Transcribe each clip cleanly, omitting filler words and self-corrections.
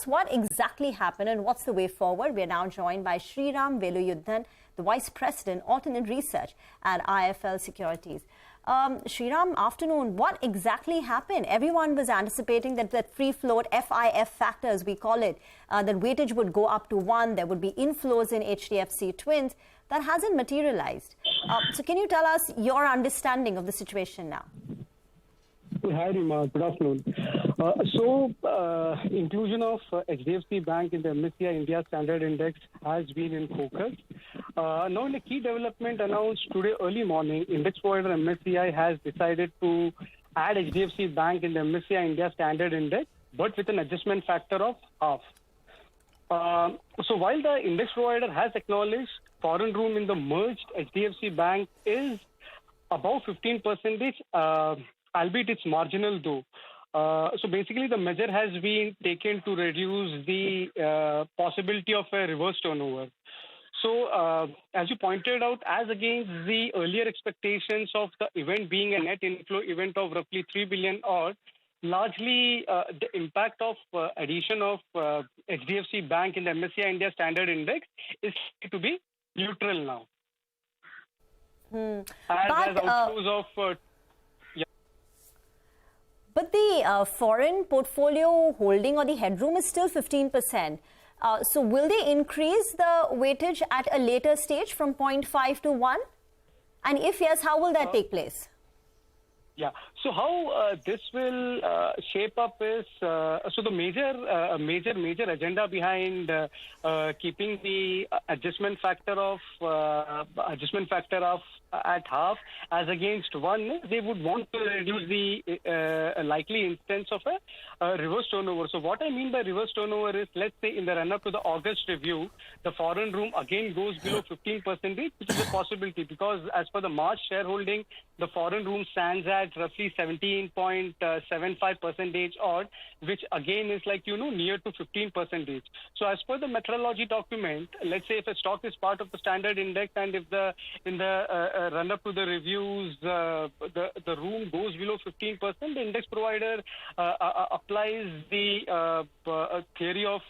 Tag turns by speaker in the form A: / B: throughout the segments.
A: us what exactly happened and what's the way forward. We are now joined by Sriram Velayudhan, the Vice President, Alternate Research at IIFL Securities. Sriram, afternoon. What exactly happened? Everyone was anticipating that free float FIF factor, as we call it, that weightage would go up to 1. There would be inflows in HDFC twins. That hasn't materialized. So can you tell us your understanding of the situation now?
B: Hi, Rima. Good afternoon. Inclusion of HDFC Bank in the MSCI India Standard Index has been in focus. Now, in a key development announced today early morning, index provider MSCI has decided to add HDFC Bank in the MSCI India Standard Index, but with an adjustment factor of half. So while the index provider has acknowledged foreign room in the merged HDFC Bank is above 15%, albeit it's marginal though. So basically the measure has been taken to reduce the possibility of a reverse turnover. So as you pointed out, as against the earlier expectations of the event being a net inflow event of roughly 3 billion odd, largely the impact of addition of HDFC Bank in the MSCI India Standard Index is to be neutral now. As outflows of
A: But the foreign portfolio holding or the headroom is still 15%. So will they increase the weightage at a later stage from 0.5 to 1? And if yes, how will that take place?
B: Yeah. So how this will shape up is so the major agenda behind keeping the adjustment factor of at half as against 1, they would want to reduce the likely instance of a reverse turnover. So what I mean by reverse turnover is, let's say in the run-up to the August review, the foreign room again goes below 15%, which is a possibility because as per the March shareholding, the foreign room stands at roughly 17.75% odd, which again is near to 15%. So as per the methodology document, let's say if a stock is part of the standard index and if in the run up to the reviews the room goes below 15%, the index provider applies the theory of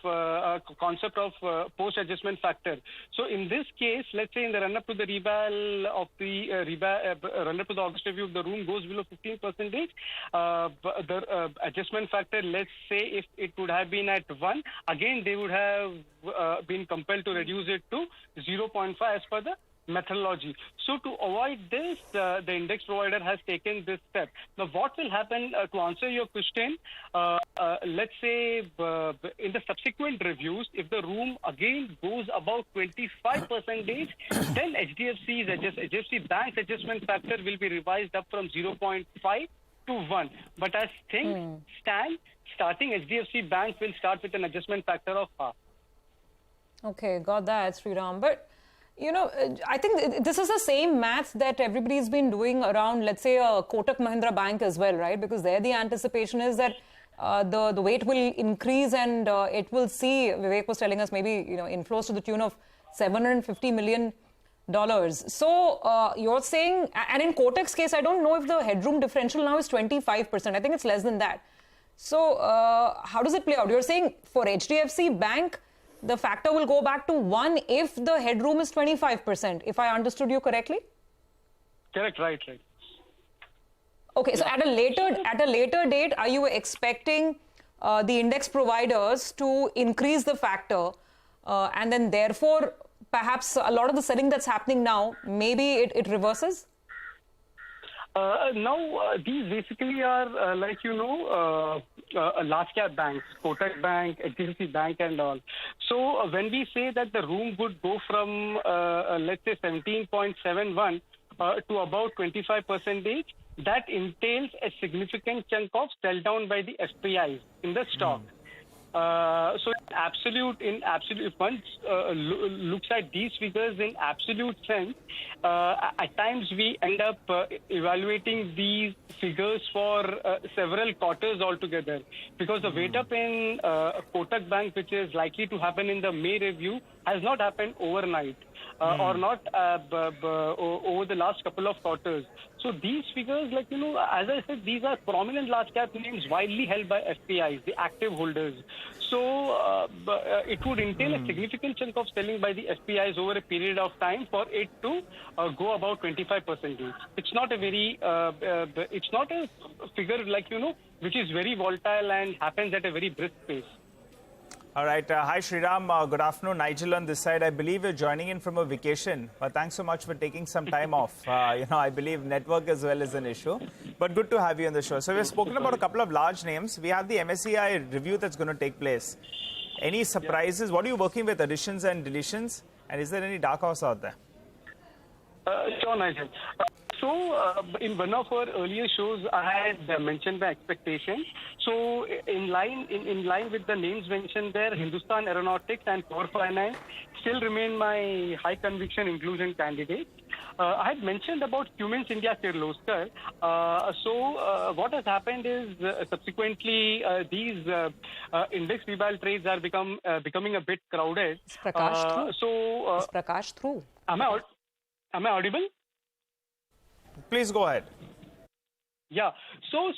B: concept of post adjustment factor. So in this case, let's say in the run up to the reval of the run up to the August review, if the room goes below 15%, the adjustment factor, let's say if it would have been at 1, again they would have been compelled to reduce it to 0.5 as per the methodology. So to avoid this, the index provider has taken this step. Now what will happen, to answer your question, let's say in the subsequent reviews, if the room again goes above 25%, then HDFC Bank's adjustment factor will be revised up from 0.5 to 1. But as things stand, starting HDFC Bank will start with an adjustment factor of half.
C: Okay, got that, Sriram. But I think this is the same math that everybody's been doing around, let's say, Kotak Mahindra Bank as well, right? Because there the anticipation is that the weight will increase and it will see, Vivek was telling us, maybe inflows to the tune of $750 million. So you're saying, and in Kotak's case, I don't know if the headroom differential now is 25%. I think it's less than that. So how does it play out? You're saying for HDFC Bank, the factor will go back to 1 if the headroom is 25%, if I understood you correctly?
B: Correct, right.
C: Okay, so at a later date, are you expecting the index providers to increase the factor and then therefore perhaps a lot of the selling that's happening now, maybe it reverses?
B: Now, these basically are large cap banks, Kotak Bank, HDFC Bank and all. So when we say that the room would go from, let's say, 17.71 to about 25%, that entails a significant chunk of sell down by the FPIs in the stock. So in absolute, if one looks at these figures in absolute sense, at times we end up evaluating these figures for several quarters altogether, because the weight up in Kotak Bank, which is likely to happen in the May review, has not happened overnight. Or not over the last couple of quarters. So these figures, as I said, these are prominent large cap names widely held by FPIs, the active holders. So it would entail a significant chunk of selling by the FPIs over a period of time for it to go about 25%. It's not a very, it's not a figure like, which is very volatile and happens at a very brisk pace.
D: All right. Hi, Sriram. Good afternoon. Nigel on this side. I believe you're joining in from a vacation. But thanks so much for taking some time off. I believe network as well is an issue. But good to have you on the show. So we've spoken about a couple of large names. We have the MSCI review that's going to take place. Any surprises? What are you working with, additions and deletions? And is there any dark horse out there?
B: Sure, Nigel. In one of our earlier shows, I had mentioned the expectation. So in line with the names mentioned there, Hindustan Aeronautics and Power Finance still remain my high conviction inclusion candidates. I had mentioned about Cummins India Kirloskar. What has happened is subsequently these index rebal trades are becoming a bit crowded.
C: Is Prakash through? Is Prakash through?
B: Am I audible?
D: Please go ahead.
B: Yeah. So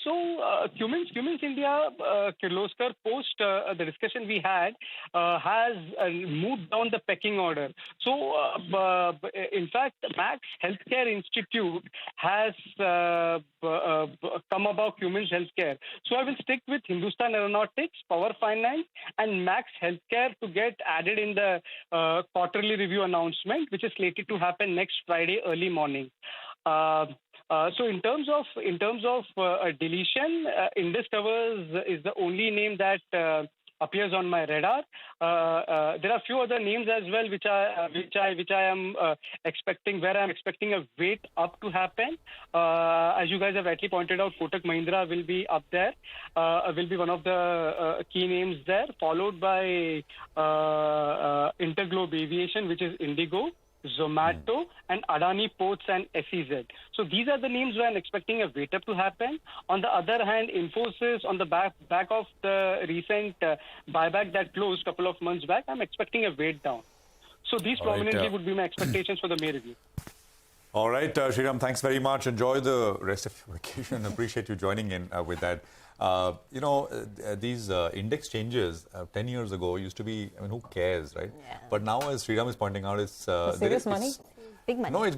B: Cummins India Kirloskar post the discussion we had has moved down the pecking order. So in fact, Max Healthcare Institute has come above Cummins Healthcare. So I will stick with Hindustan Aeronautics, Power Finance, and Max Healthcare to get added in the quarterly review announcement, which is slated to happen next Friday early morning. So in terms of deletion, Indus Towers is the only name that appears on my radar. There are a few other names as well which I am expecting, where I am expecting a weight up to happen. As you guys have rightly pointed out, Kotak Mahindra will be up there, will be one of the key names there, followed by Interglobe Aviation, which is Indigo, Zomato, and Adani Ports and SEZ. So these are the names where I'm expecting a weight up to happen. On the other hand, Infosys, on the back of the recent buyback that closed a couple of months back, I'm expecting a weight down. So these prominently would be my expectations for the May review.
E: All right, Sriram, thanks very much. Enjoy the rest of your vacation. Appreciate you joining in with that. These index changes 10 years ago used to be, who cares, right? Yeah. But now, as Sriram is pointing out, it's...
C: serious money?
A: Big money.
E: No, it's